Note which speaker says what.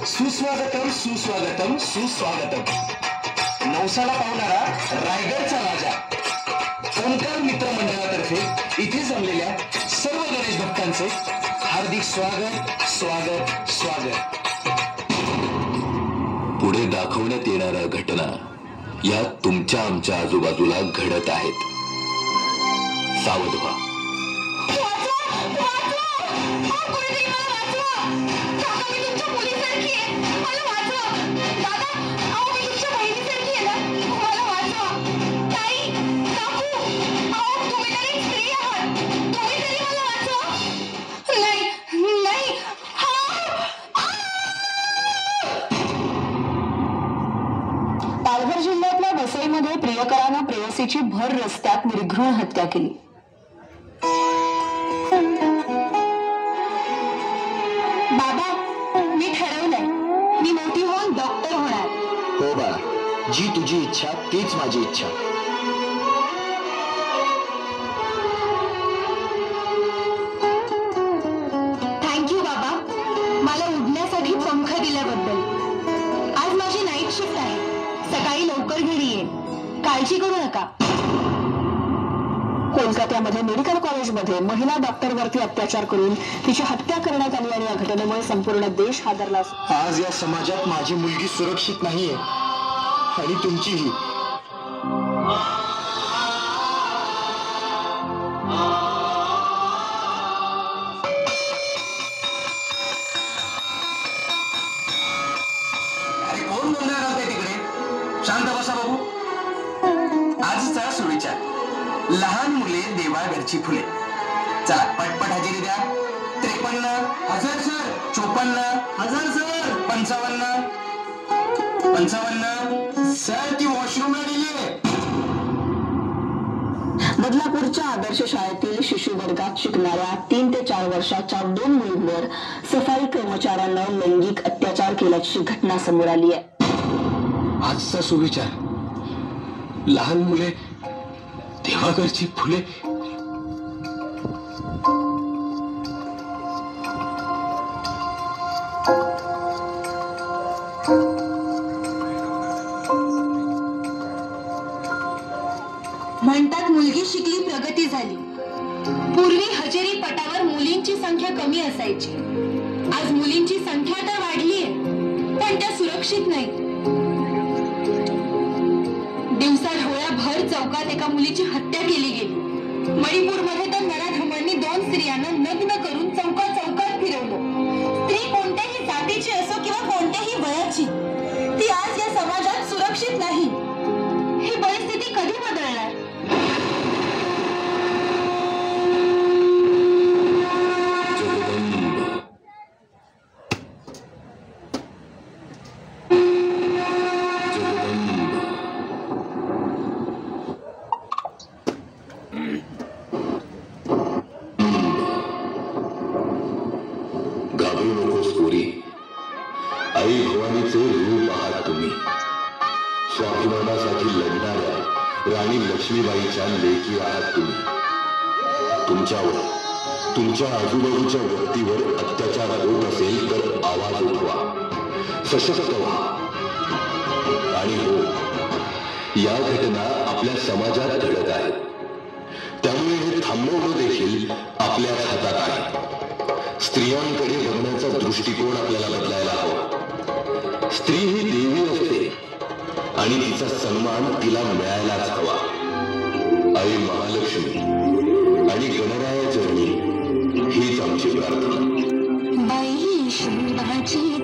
Speaker 1: सुस्वागतम सुस्वागतम सुस्वागतम. नवसाला पावणारा रायगडचा राजा ओंकार मित्र मंडळातर्फे इथे जमलेल्या सर्व गणेश भक्तांचे हार्दिक स्वागत स्वागत स्वागत. पुढे दाखवण्यात येणाऱ्या घटना या तुमच्या आमच्या आजूबाजूला घडत आहेत. सावध व्हा.
Speaker 2: पालघर जिल्ह्यातल्या वसईमध्ये प्रियकरानं प्रेयसीची भर रस्त्यात निर्घृण हत्या केली. बाबा, मी ठरवलंय, मी मोठी होऊन डॉक्टर होणार.
Speaker 1: हो बा, जी तुझी इच्छा तीच माझी इच्छा.
Speaker 2: थँक्यू बाबा, मला उडण्यासाठी पंख दिल्याबद्दल. आज माझी नाईट शिफ्ट आहे, सकाळी लवकर घरी येईल. काळजी करू नका. कोलकात्यामध्ये मेडिकल कॉलेजमध्ये महिला डॉक्टरवरती अत्याचार करून तिची हत्या करण्यात आली आणि या घटनेमुळे संपूर्ण देश हादरला.
Speaker 1: आज या समाजात माझी मुलगी सुरक्षित नाहीये आणि तुमचीही. अरे कोण बोलणार होते तिकडे? शांत बसा बाबू. आजचा सुविचार, लहान मुले देवाघरची फुले. चला पटपट हजेरी द्या. 53,000 सर. 54,000 सर. 55 सर. ती वॉशरूमला गेली.
Speaker 2: बदलापूरच्या आदर्श शाळेतील शिशु वर्गात शिकणाऱ्या 3 ते 4 वर्षाच्या 2 मुलींवर सफाई कर्मचाऱ्यांनं लैंगिक अत्याचार केल्याची घटना समोर आली आहे.
Speaker 1: आजचा सुविचार, लहान मुले देवाघरची फुले.
Speaker 2: म्हणतात मुलगी शिकली प्रगती झाली. पूर्वी हजेरी पटावर मुलींची संख्या कमी असायची. आज मुलींची संख्या तर वाढलीये, पण त्या सुरक्षित नाही. दिवसा ढवळ्याभर चौकात एका मुलीची हत्या केली गेली. मणिपूरमध्ये तर नराधमांनी 2 स्त्रियांना नग्न करून चौकात फिरवलं. स्त्री कोणत्याही जातीची असो किंवा कोणत्याही वयाची, ती आज या समाजात सुरक्षित नाही. ही परिस्थिती कधी बदलणार?
Speaker 1: घाबरू नकोस पोरी. आई भवानीचे रूप आहात तुम्ही. स्वाभिमानासाठी लढणाऱ्या राणी लक्ष्मीबाईच्या लेकी आहात तुम्ही. तुमच्यावर, तुमच्या आजूबाजूच्या व्यक्तीवर अत्याचार होत असेल तर आवाज उठवा, सशक्त व्हा. आणि हो, या घटना आपल्या समाजात घडत आहेत, त्यामुळे हे थांबवणं देखील आपल्याच हातात आहे. स्त्रियांकडे बघण्याचा दृष्टिकोन आपल्याला बदलायला हवा. स्त्री ही देवी असते आणि तिचा सन्मान तिला मिळायलाच हवा. आई महालक्ष्मी आणि गणराया चरणी हीच आमची प्रार्थना.
Speaker 2: बाई शिवाची